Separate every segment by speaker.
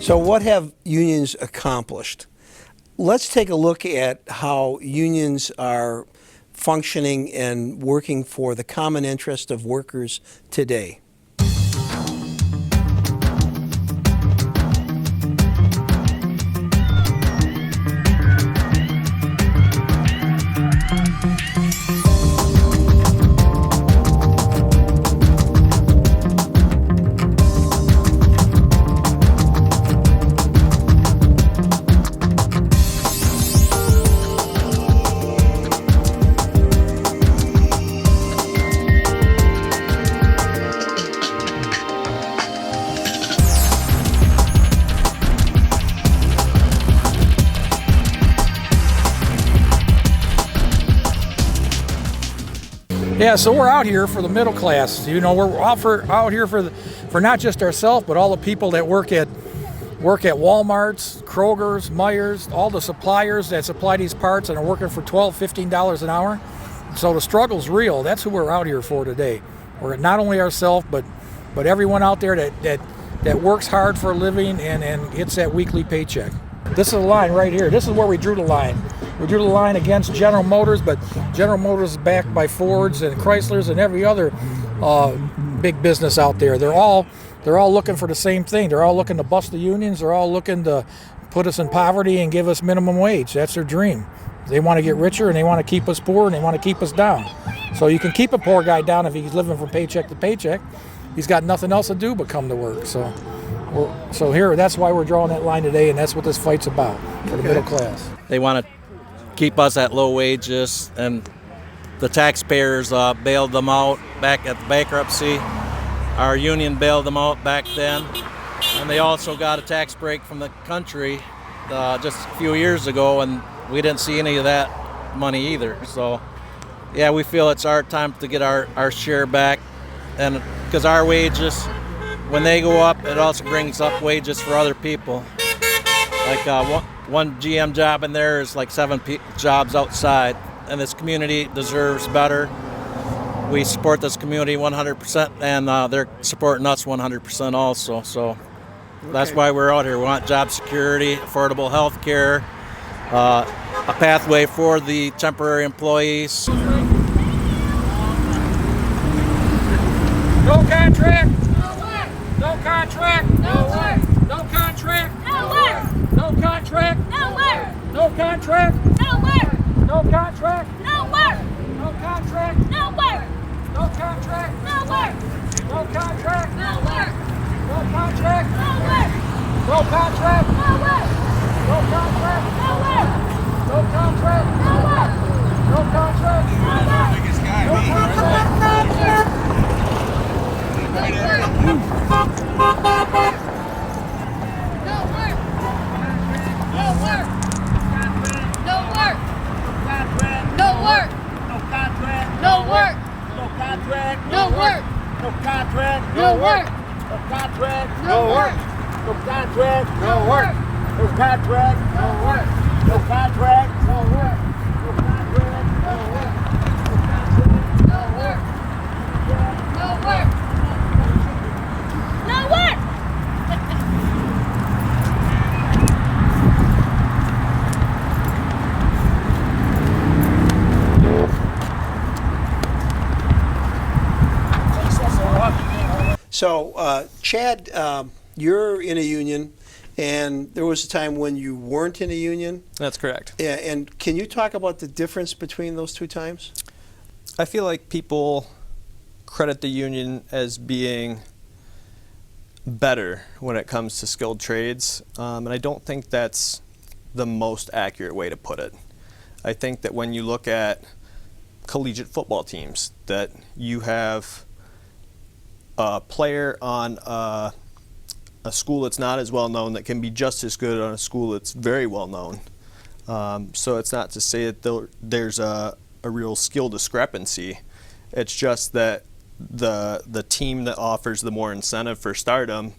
Speaker 1: So what have unions accomplished? Let's take a look at how unions are functioning and working for the common interest of workers today.
Speaker 2: Yeah, so we're out here for the middle class. You know, we're out here for not just ourselves, but all the people that work at Walmart's, Kroger's, Meijer's, all the suppliers that supply these parts and are working for $12, $15 an hour. So the struggle's real. That's who we're out here for today. We're not only ourselves, but everyone out there that works hard for a living and gets that weekly paycheck. This is the line right here. This is where we drew the line. We drew the line against General Motors, but General Motors is backed by Fords and Chryslers and every other big business out there. They're all looking for the same thing. They're all looking to bust the unions. They're all looking to put us in poverty and give us minimum wage. That's their dream. They want to get richer and they want to keep us poor and they want to keep us down. So you can keep a poor guy down if he's living from paycheck to paycheck. He's got nothing else to do but come to work. So here, that's why we're drawing that line today, and that's what this fight's about for the middle class.
Speaker 3: They want to keep us at low wages, and the taxpayers bailed them out back at the bankruptcy. Our union bailed them out back then, and they also got a tax break from the country just a few years ago, and we didn't see any of that money either. So yeah, we feel it's our time to get our share back, and because our wages, when they go up, it also brings up wages for other people. Like one GM job in there is like 7 jobs outside, and this community deserves better. We support this community 100%, and they're supporting us 100% also. So that's why we're out here. We want job security, affordable health care, a pathway for the temporary employees.
Speaker 2: No contract. No contract. No work. No contract.
Speaker 4: No work.
Speaker 2: No contract.
Speaker 4: No work.
Speaker 2: No contract.
Speaker 4: No work.
Speaker 2: No contract.
Speaker 4: No work.
Speaker 2: No contract.
Speaker 4: No work.
Speaker 2: No contract.
Speaker 4: No work.
Speaker 2: No contract.
Speaker 4: No work.
Speaker 2: No contract.
Speaker 4: No work.
Speaker 2: No contract.
Speaker 4: No work.
Speaker 2: No contract.
Speaker 4: No work.
Speaker 2: No contract.
Speaker 4: No work.
Speaker 2: No contract.
Speaker 4: No work.
Speaker 5: Biggest guy,
Speaker 2: No
Speaker 5: me,
Speaker 2: contract.
Speaker 5: right there.
Speaker 1: So, Chad, you're in a union, and there was a time when you weren't in a union.
Speaker 6: That's correct.
Speaker 1: Yeah, and can you talk about the difference between those two times?
Speaker 6: I feel like people credit the union as being better when it comes to skilled trades, and I don't think that's the most accurate way to put it. I think that when you look at collegiate football teams, that you have a player on a school that's not as well known that can be just as good on a school that's very well known. So it's not to say that there's a real skill discrepancy. It's just that the team that offers the more incentive for stardom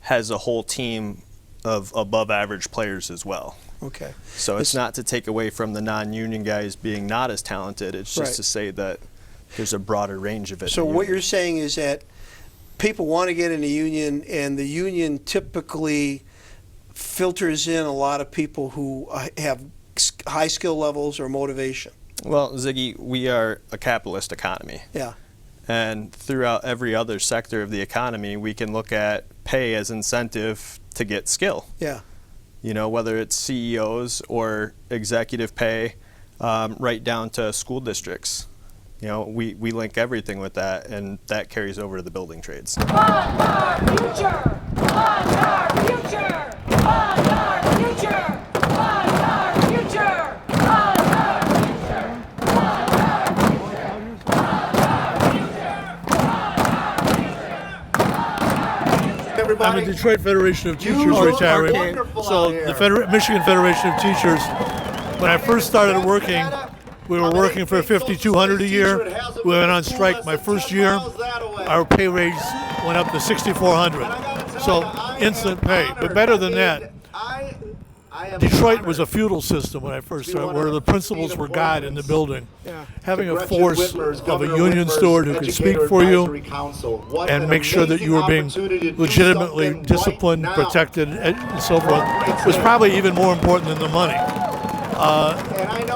Speaker 6: has a whole team of above average players as well.
Speaker 1: Okay.
Speaker 6: So it's not to take away from the non-union guys being not as talented. It's just to say that there's a broader range of it.
Speaker 1: So what you're saying is that people want to get in a union, and the union typically filters in a lot of people who have high skill levels or motivation?
Speaker 6: Well, Ziggy, we are a capitalist economy.
Speaker 1: Yeah.
Speaker 6: And throughout every other sector of the economy, we can look at pay as incentive to get skill.
Speaker 1: Yeah.
Speaker 6: You know, whether it's CEOs or executive pay, right down to school districts. You know, we link everything with that, and that carries over to the building trades.
Speaker 4: Fund our future! Fund our future! Fund our future! Fund our future! Fund our future! Fund our future! Fund our future!
Speaker 7: I'm a Detroit Federation of Teachers retiring. So the Michigan Federation of Teachers, when I first started working, we were working for $5,200 a year. We went on strike my first year. Our pay raise went up to $6,400. So instant pay. But better than that, Detroit was a feudal system when I first started, where the principals were God in the building. Having a force of a union steward who could speak for you and make sure that you were being legitimately disciplined, protected, and so forth was probably even more important than the money.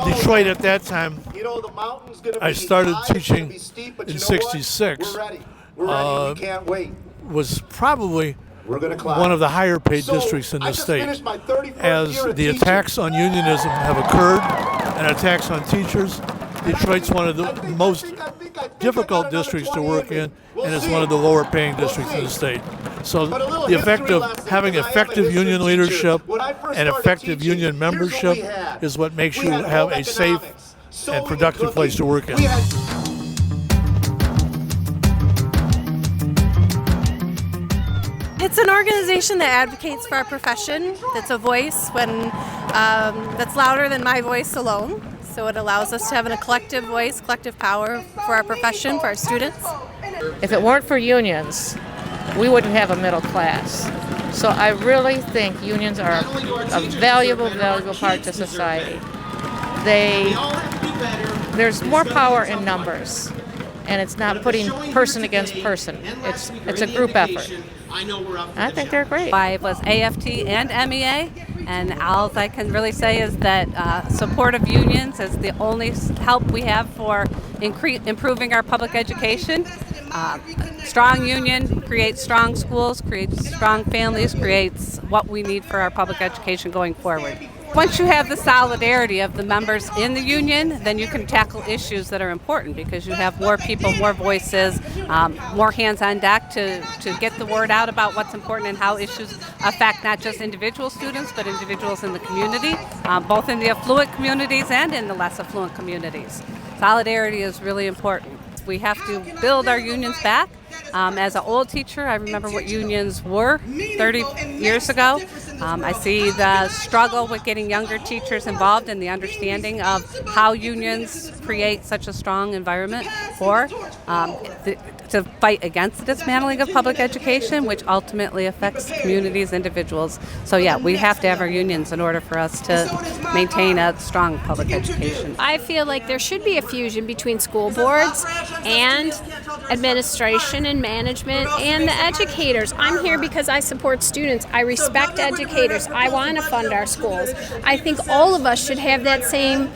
Speaker 7: Detroit at that time, I started teaching in '66, was probably one of the higher paid districts in the state. As the attacks on unionism have occurred and attacks on teachers, Detroit's one of the most difficult districts to work in, and it's one of the lower paying districts in the state. So the effect of having effective union leadership and effective union membership is what makes you have a safe and productive place to work in.
Speaker 8: It's an organization that advocates for our profession, that's a voice that's louder than my voice alone. So it allows us to have a collective voice, collective power for our profession, for our students.
Speaker 9: If it weren't for unions, we wouldn't have a middle class. So I really think unions are a valuable, valuable part to society. There's more power in numbers, and it's not putting person against person. It's a group effort. I think they're great.
Speaker 10: I was AFT and MEA, and all I can really say is that support of unions is the only help we have for improving our public education. Strong union creates strong schools, creates strong families, creates what we need for our public education going forward. Once you have the solidarity of the members in the union, then you can tackle issues that are important because you have more people, more voices, more hands on deck to get the word out about what's important and how issues affect not just individual students, but individuals in the community, both in the affluent communities and in the less affluent communities. Solidarity is really important. We have to build our unions back. As an old teacher, I remember what unions were 30 years ago. I see the struggle with getting younger teachers involved in the understanding of how unions create such a strong environment for to fight against the dismantling of public education, which ultimately affects communities, individuals. So yeah, we have to have our unions in order for us to maintain a strong public education.
Speaker 11: I feel like there should be a fusion between school boards and administration and management and the educators. I'm here because I support students. I respect educators. I want to fund our schools. I think all of us should have that same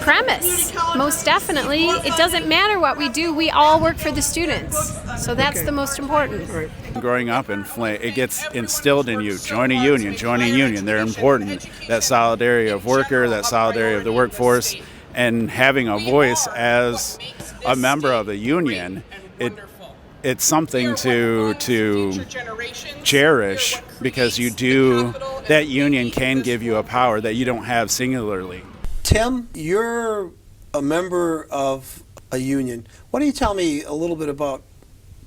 Speaker 11: premise. Most definitely. It doesn't matter what we do. We all work for the students. So that's the most important.
Speaker 12: Growing up in Flint, it gets instilled in you. Join a union. They're important. That solidarity of worker, that solidarity of the workforce, and having a voice as a member of the union, it's something to cherish because that union can give you a power that you don't have singularly.
Speaker 1: Tim, you're a member of a union. Why don't you tell me a little bit about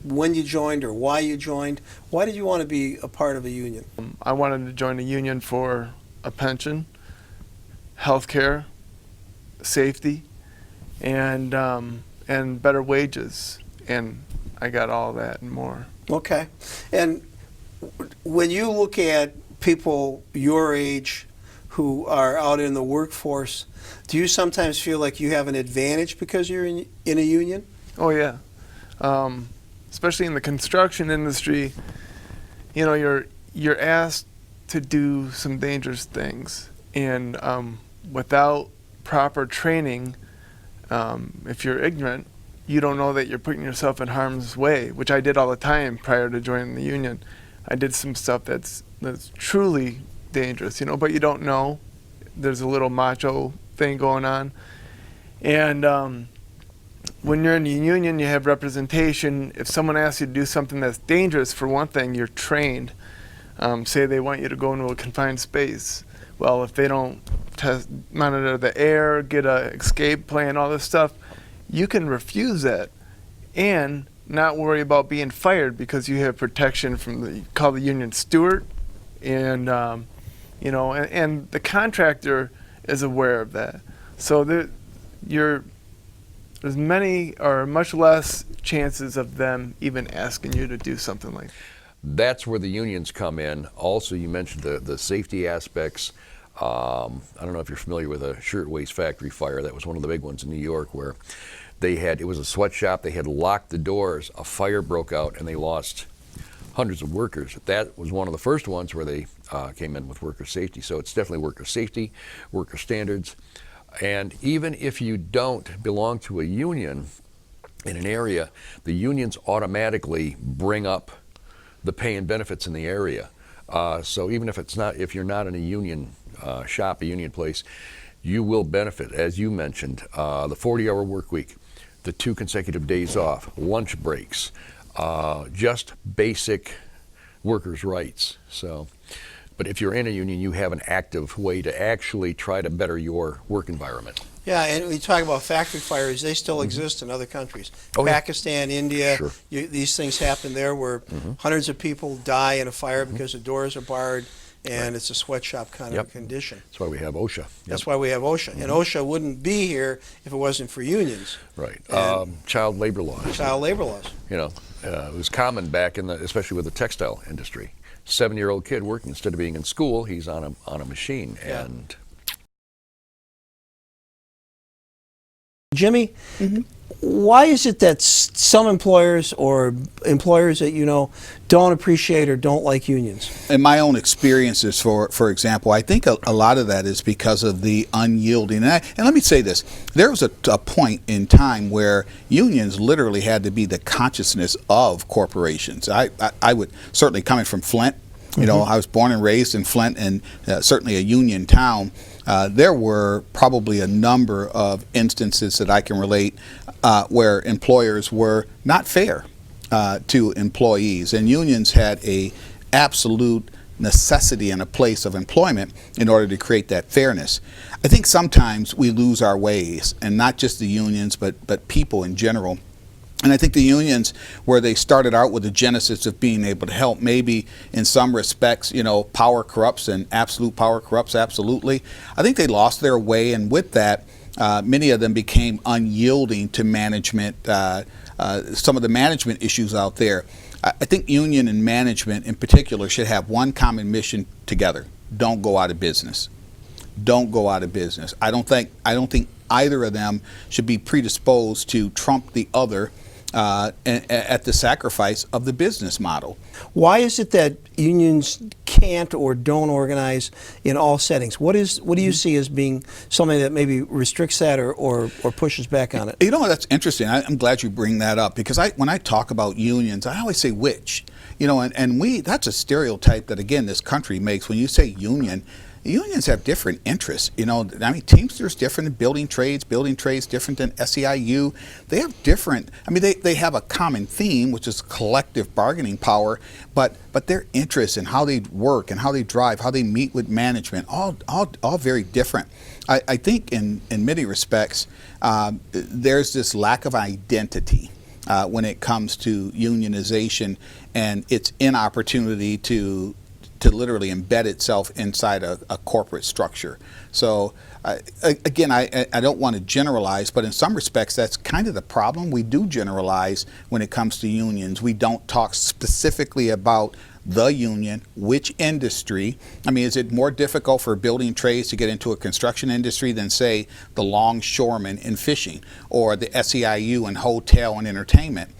Speaker 1: when you joined or why you joined? Why did you want to be a part of a union?
Speaker 5: I wanted to join a union for a pension, health care, safety, and better wages. And I got all that and more.
Speaker 1: Okay. And when you look at people your age who are out in the workforce, do you sometimes feel like you have an advantage because you're in a union?
Speaker 5: Oh yeah, especially in the construction industry. You know, you're asked to do some dangerous things. And without proper training, if you're ignorant, you don't know that you're putting yourself in harm's way, which I did all the time prior to joining the union. I did some stuff that's truly dangerous, but you don't know. There's a little macho thing going on. And when you're in the union, you have representation. If someone asks you to do something that's dangerous, for one thing, you're trained. Say they want you to go into a confined space. Well, if they don't monitor the air, get a escape plan, all this stuff, you can refuse that and not worry about being fired because you have protection from call the union steward, and and the contractor is aware of that. So there's many or much less chances of them even asking you to do something like that.
Speaker 13: That's where the unions come in. Also, you mentioned the safety aspects. I don't know if you're familiar with a shirtwaist factory fire. That was one of the big ones in New York where it was a sweatshop. They had locked the doors. A fire broke out and they lost hundreds of workers. That was one of the first ones where they came in with worker safety. So it's definitely worker safety, worker standards. And even if you don't belong to a union in an area, the unions automatically bring up the pay and benefits in the area. So even if you're not in a union shop, a union place, you will benefit, as you mentioned, the 40-hour work week, the 2 consecutive days off, lunch breaks, just basic workers' rights. So, but if you're in a union, you have an active way to actually try to better your work environment.
Speaker 1: Yeah, and we talk about factory fires. They still exist in other countries.
Speaker 13: Oh, yeah.
Speaker 1: Pakistan, India,
Speaker 13: Sure.
Speaker 1: These things happen there where hundreds of people die in a fire because the doors are barred and it's a sweatshop kind of condition.
Speaker 13: That's why we have OSHA.
Speaker 1: That's why we have OSHA. And OSHA wouldn't be here if it wasn't for unions.
Speaker 13: Right. Child labor laws.
Speaker 1: Child labor laws.
Speaker 13: It was common back especially with the textile industry. 7-year-old kid working, instead of being in school, he's on a machine.
Speaker 1: Yeah.
Speaker 13: And
Speaker 1: Jimmy, why is it that some employers or employers that don't appreciate or don't like unions?
Speaker 14: In my own experiences, for example, I think a lot of that is because of the unyielding. And let me say this. There was a point in time where unions literally had to be the consciousness of corporations. I would, certainly coming from Flint, I was born and raised in Flint, and certainly a union town. There were probably a number of instances that I can relate where employers were not fair to employees, and unions had a absolute necessity and a place of employment in order to create that fairness. I think sometimes we lose our ways, and not just the unions, but people in general. And I think the unions, where they started out with the genesis of being able to help, maybe in some respects, power corrupts and absolute power corrupts absolutely. I think they lost their way, and with that, many of them became unyielding to management, some of the management issues out there. I think union and management in particular should have one common mission together. Don't go out of business. Don't go out of business. I don't think either of them should be predisposed to trump the other at the sacrifice of the business model.
Speaker 1: Why is it that unions can't or don't organize in all settings? What do you see as being something that maybe restricts that or pushes back on it?
Speaker 14: That's interesting. I'm glad you bring that up, because when I talk about unions, I always say which. And that's a stereotype that, again, this country makes. When you say union, unions have different interests. Teamsters different than building trades different than SEIU. They have different, they have a common theme, which is collective bargaining power, but their interests and how they work and how they drive, how they meet with management, all very different. I think in many respects, there's this lack of identity when it comes to unionization and its inopportunity to literally embed itself inside a corporate structure. So again, I don't want to generalize, but in some respects that's kind of the problem. We do generalize when it comes to unions. We don't talk specifically about the union, which industry. I mean, is it more difficult for building trades to get into a construction industry than, say, the longshoremen in fishing or the SEIU in hotel and entertainment?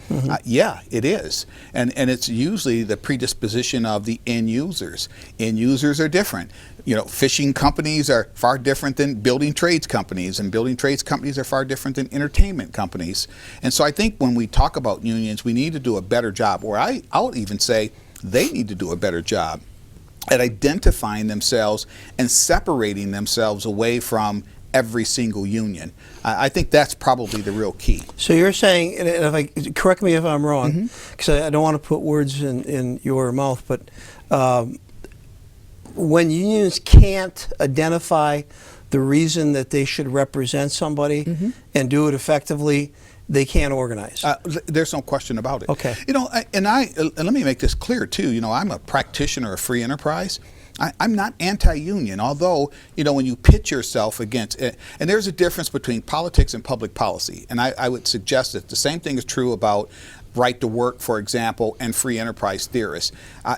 Speaker 14: Yeah, it is. And it's usually the predisposition of the end users. End users are different. You know, fishing companies are far different than building trades companies, and building trades companies are far different than entertainment companies. And so I think when we talk about unions, we need to do a better job, or I would even say they need to do a better job at identifying themselves and separating themselves away from every single union. I think that's probably the real key.
Speaker 1: So you're saying, and correct me if I'm wrong, because I don't want to put words in your mouth, but when unions can't identify the reason that they should represent somebody and do it effectively, they can't organize.
Speaker 14: There's no question about it.
Speaker 1: Okay.
Speaker 14: You know, and let me make this clear too. You know, I'm a practitioner of free enterprise. I'm not anti-union, although, you know, when you pitch yourself against it, and there's a difference between politics and public policy, and I would suggest that the same thing is true about right to work, for example, and free enterprise theorists.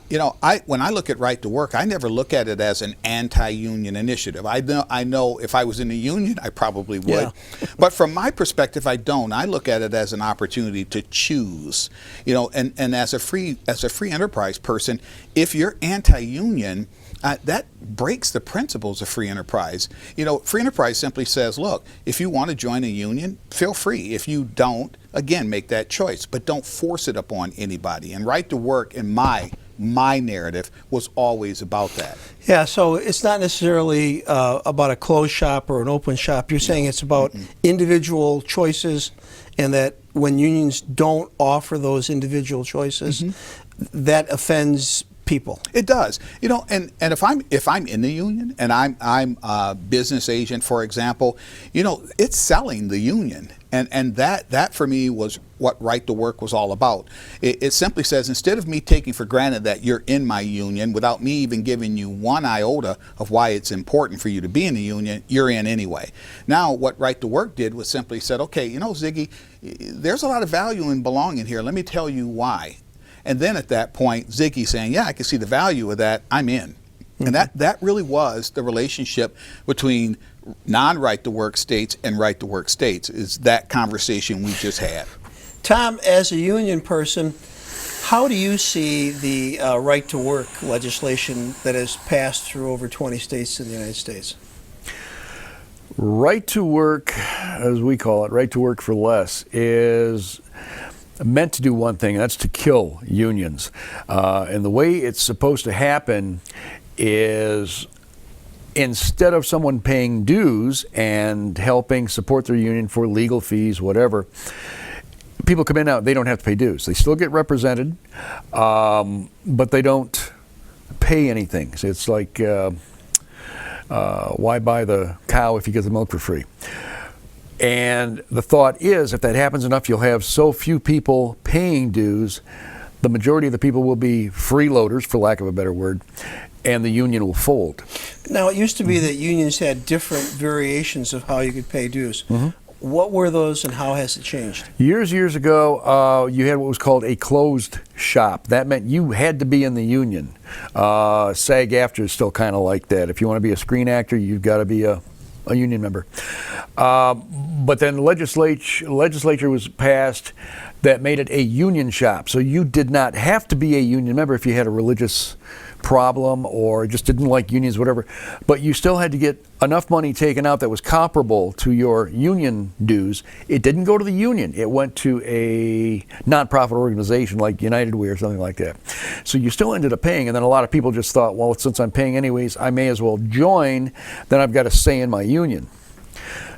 Speaker 14: You know, when I look at right to work, I never look at it as an anti-union initiative. I know if I was in a union, I probably would. Yeah. But from my perspective, I don't. I look at it as an opportunity to choose. You know, and as a free enterprise person, if you're anti-union, that breaks the principles of free enterprise. You know, free enterprise simply says, look, if you want to join a union, feel free. If you don't, again, make that choice, but don't force it upon anybody. And right to work, in my narrative, was always about that.
Speaker 1: Yeah, so it's not necessarily about a closed shop or an open shop. You're saying it's about individual choices, and that when unions don't offer those individual choices, that offends people.
Speaker 14: It does. You know, and if I'm in the union and I'm a business agent, for example, you know, it's selling the union. And that for me was what right to work was all about. It simply says, instead of me taking for granted that you're in my union without me even giving you one iota of why it's important for you to be in the union, you're in anyway. Now, what right to work did was simply said, okay, you know, Ziggy, there's a lot of value in belonging here. Let me tell you why. And then at that point, Ziggy saying, yeah, I can see the value of that, I'm in. And that really was the relationship between non-right to work states and right to work states, is that conversation we just had.
Speaker 1: Tom, as a union person, how do you see the right to work legislation that has passed through over 20 states in the United States?
Speaker 15: Right to work, as we call it, right to work for less, is meant to do one thing, and that's to kill unions. And the way it's supposed to happen is, instead of someone paying dues and helping support their union for legal fees, whatever, people come in now, they don't have to pay dues. They still get represented, but they don't pay anything. So it's like, why buy the cow if you get the milk for free? And the thought is, if that happens enough, you'll have so few people paying dues, the majority of the people will be freeloaders, for lack of a better word, and the union will fold.
Speaker 1: Now, it used to be that unions had different variations of how you could pay dues. What were those, and how has it changed?
Speaker 15: Years ago, you had what was called a closed shop. That meant you had to be in the union. SAG-AFTRA is still kind of like that. If you want to be a screen actor, you've got to be a union member. But then legislature was passed that made it a union shop. So you did not have to be a union member if you had a religious problem or just didn't like unions, whatever. But you still had to get enough money taken out that was comparable to your union dues. It didn't go to the union. It went to a nonprofit organization like United Way or something like that. So you still ended up paying, and then a lot of people just thought, well, since I'm paying anyways, I may as well join, then I've got a say in my union.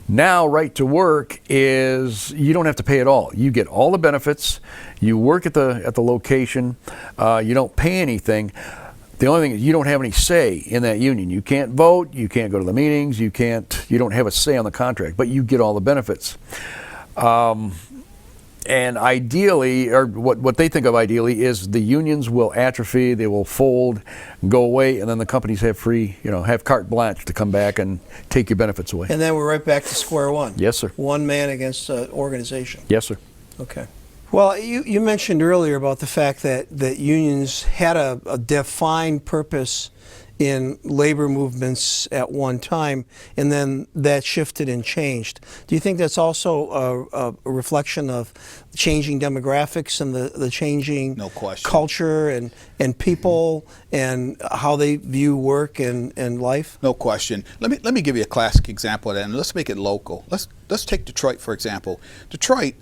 Speaker 15: Now, right to work is you don't have to pay at all. You get all the benefits. You work at the location. You don't pay anything. The only thing is you don't have any say in that union. You can't vote. You can't go to the meetings. You don't have a say on the contract, but you get all the benefits. And ideally, or what they think of ideally, is the unions will atrophy, they will fold, go away, and then the companies have free, have carte blanche to come back and take your benefits away.
Speaker 1: And then we're right back to square one.
Speaker 15: Yes, sir.
Speaker 1: One man against an organization.
Speaker 15: Yes, sir.
Speaker 1: Okay. Well, you mentioned earlier about the fact that unions had a defined purpose in labor movements at one time, and then that shifted and changed. Do you think that's also a reflection of changing demographics and the changing
Speaker 14: No question.
Speaker 1: culture and people and how they view work and life?
Speaker 14: No question. Let me give you a classic example of that, and let's make it local. Let's take Detroit, for example. Detroit,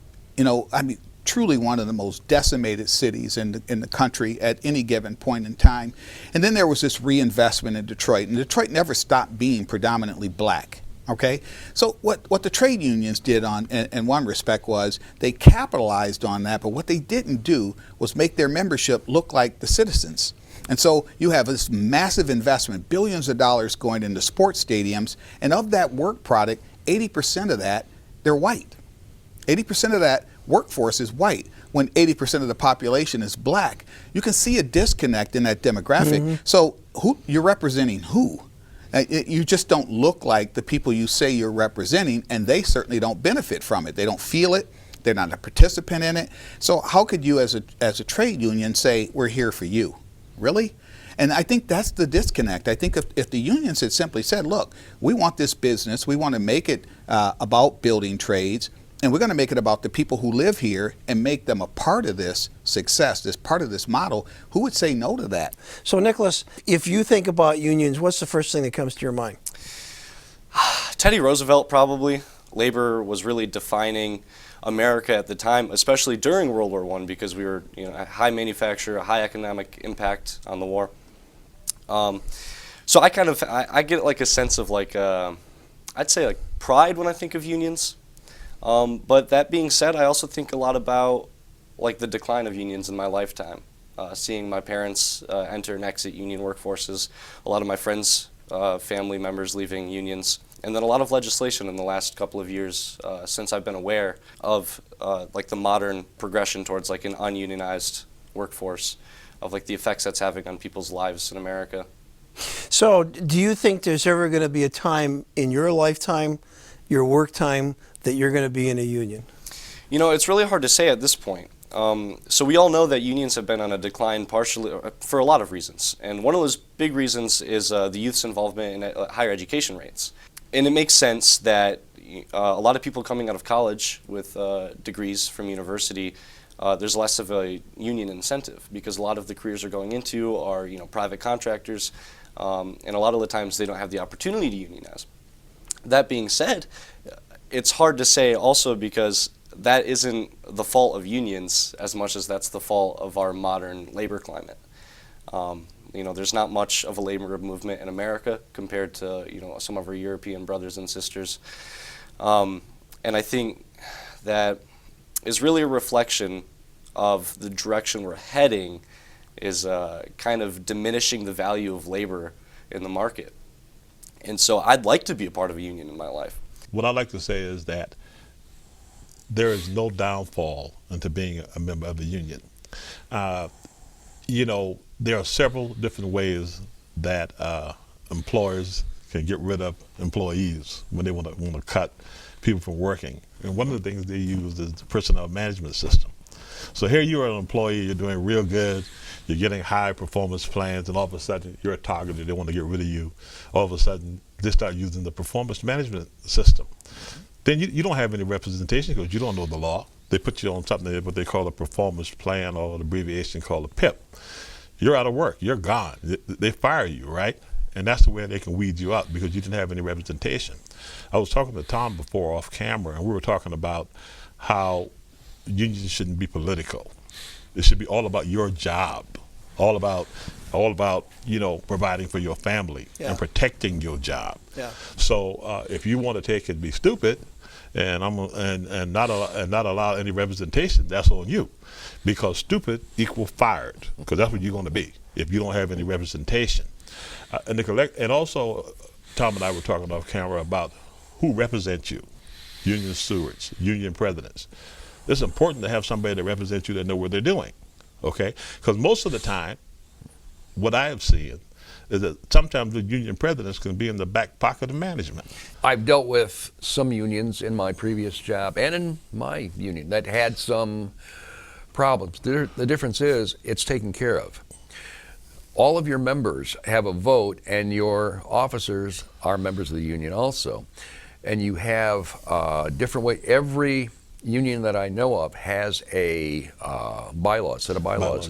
Speaker 14: truly one of the most decimated cities in the country at any given point in time. And then there was this reinvestment in Detroit, and Detroit never stopped being predominantly black. Okay, so what the trade unions did in one respect was they capitalized on that, but what they didn't do was make their membership look like the citizens. And so you have this massive investment, billions of dollars going into sports stadiums, and of that work product, 80% of that, they're white. 80% of that workforce is white when 80% of the population is black. You can see a disconnect in that demographic.
Speaker 1: Mm-hmm.
Speaker 14: So you're representing who? You just don't look like the people you say you're representing, and they certainly don't benefit from it. They don't feel it. They're not a participant in it. So how could you as a trade union say, we're here for you? Really? And I think that's the disconnect. I think if the unions had simply said, look, we want this business, we want to make it about building trades, and we're going to make it about the people who live here and make them a part of this success, this part of this model, who would say no to that?
Speaker 1: So, Nicholas, if you think about unions, what's the first thing that comes to your mind?
Speaker 16: Teddy Roosevelt, probably. Labor was really defining America at the time, especially during World War I, because we were a high manufacturer, a high economic impact on the war. So I get like a sense of I'd say like pride when I think of unions. But that being said, I also think a lot about like the decline of unions in my lifetime. Seeing my parents enter and exit union workforces, a lot of my friends, family members leaving unions, and then a lot of legislation in the last couple of years since I've been aware of like the modern progression towards like an ununionized workforce, of like the effects that's having on people's lives in America.
Speaker 1: So do you think there's ever going to be a time in your lifetime, your work time, that you're going to be in a union?
Speaker 16: It's really hard to say at this point. So we all know that unions have been on a decline partially for a lot of reasons. And one of those big reasons is the youth's involvement in higher education rates. And it makes sense that a lot of people coming out of college with degrees from university, there's less of a union incentive because a lot of the careers they're going into are private contractors, and a lot of the times they don't have the opportunity to unionize. That being said, it's hard to say also because that isn't the fault of unions as much as that's the fault of our modern labor climate. There's not much of a labor movement in America compared to some of our European brothers and sisters. And I think that is really a reflection of the direction we're heading is kind of diminishing the value of labor in the market. And so I'd like to be a part of a union in my life.
Speaker 17: What I'd like to say is that there is no downfall into being a member of the union. There are several different ways that employers can get rid of employees when they want to cut people from working. And one of the things they use is the personnel management system. So here you are an employee, you're doing real good, you're getting high performance plans, and all of a sudden you're targeted, they want to get rid of you. All of a sudden they start using the performance management system. Then you don't have any representation because you don't know the law. They put you on something, what they call a performance plan, or an abbreviation called a PIP. You're out of work, you're gone. They fire you, right? And that's the way they can weed you out because you didn't have any representation. I was talking to Tom before off camera, and we were talking about how unions shouldn't be political. It should be all about your job, all about providing for your family and protecting your job.
Speaker 1: Yeah.
Speaker 17: So if you want to take it and be stupid, and not allow any representation, that's on you, because stupid equals fired, because that's what you're going to be if you don't have any representation. And also, Tom and I were talking off camera about who represents you: union stewards, union presidents. It's important to have somebody that represents you that know what they're doing, okay? Because most of the time, what I have seen is that sometimes the union presidents can be in the back pocket of management.
Speaker 13: I've dealt with some unions in my previous job and in my union that had some problems. The difference is it's taken care of. All of your members have a vote, and your officers are members of the union also. And you have different way. Every union that I know of has a set of bylaws.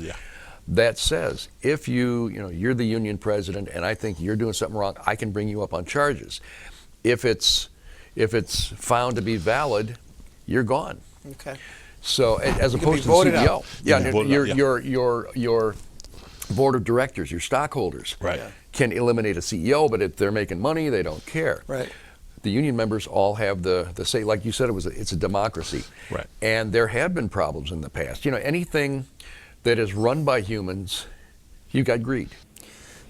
Speaker 13: That says if you're the union president and I think you're doing something wrong, I can bring you up on charges. If it's found to be valid, you're gone.
Speaker 1: Okay.
Speaker 13: So as
Speaker 1: You can
Speaker 13: opposed
Speaker 1: be
Speaker 13: to the
Speaker 1: voted
Speaker 13: CEO,
Speaker 1: out.
Speaker 13: your board of directors, your stockholders, can eliminate a CEO, but if they're making money, they don't care.
Speaker 1: Right.
Speaker 13: The union members all have the say, like you said, it's a democracy.
Speaker 17: Right.
Speaker 13: And there have been problems in the past. Anything that is run by humans, you got greed.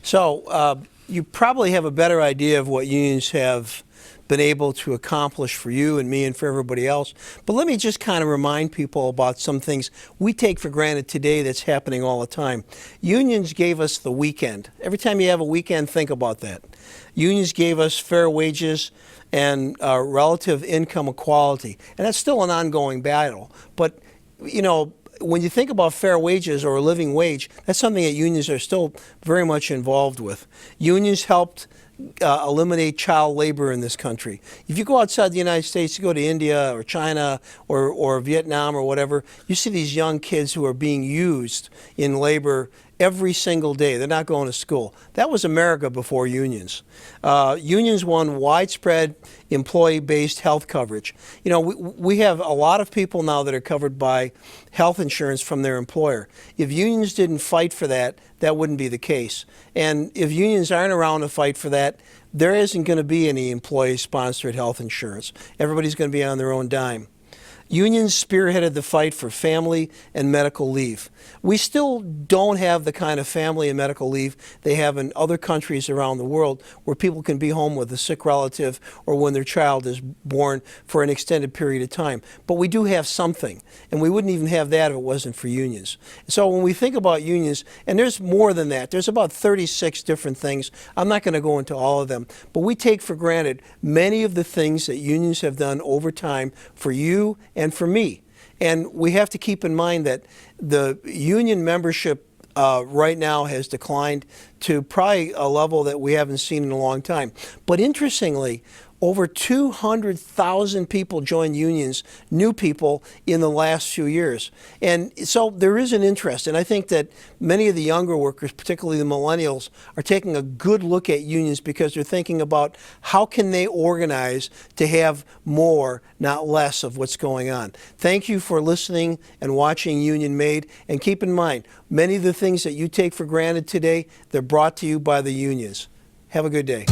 Speaker 1: So you probably have a better idea of what unions have been able to accomplish for you and me and for everybody else. But let me just kind of remind people about some things we take for granted today that's happening all the time. Unions gave us the weekend. Every time you have a weekend, think about that. Unions gave us fair wages and relative income equality. And that's still an ongoing battle. But, when you think about fair wages or a living wage, that's something that unions are still very much involved with. Unions helped eliminate child labor in this country. If you go outside the United States, you go to India or China or Vietnam or whatever, you see these young kids who are being used in labor every single day. They're not going to school. That was America before unions. Unions won widespread employee-based health coverage. We have a lot of people now that are covered by health insurance from their employer. If unions didn't fight for that, that wouldn't be the case. And if unions aren't around to fight for that, there isn't going to be any employee-sponsored health insurance. Everybody's going to be on their own dime. Unions spearheaded the fight for family and medical leave. We still don't have the kind of family and medical leave they have in other countries around the world where people can be home with a sick relative or when their child is born for an extended period of time. But we do have something, and we wouldn't even have that if it wasn't for unions. So when we think about unions, and there's more than that, there's about 36 different things. I'm not going to go into all of them, but we take for granted many of the things that unions have done over time for you and for me. And we have to keep in mind that the union membership right now has declined to probably a level that we haven't seen in a long time. But interestingly, over 200,000 people joined unions, new people, in the last few years. And so there is an interest. And I think that many of the younger workers, particularly the millennials, are taking a good look at unions because they're thinking about how can they organize to have more, not less, of what's going on. Thank you for listening and watching Union Made. And keep in mind, many of the things that you take for granted today, they're brought to you by the unions. Have a good day.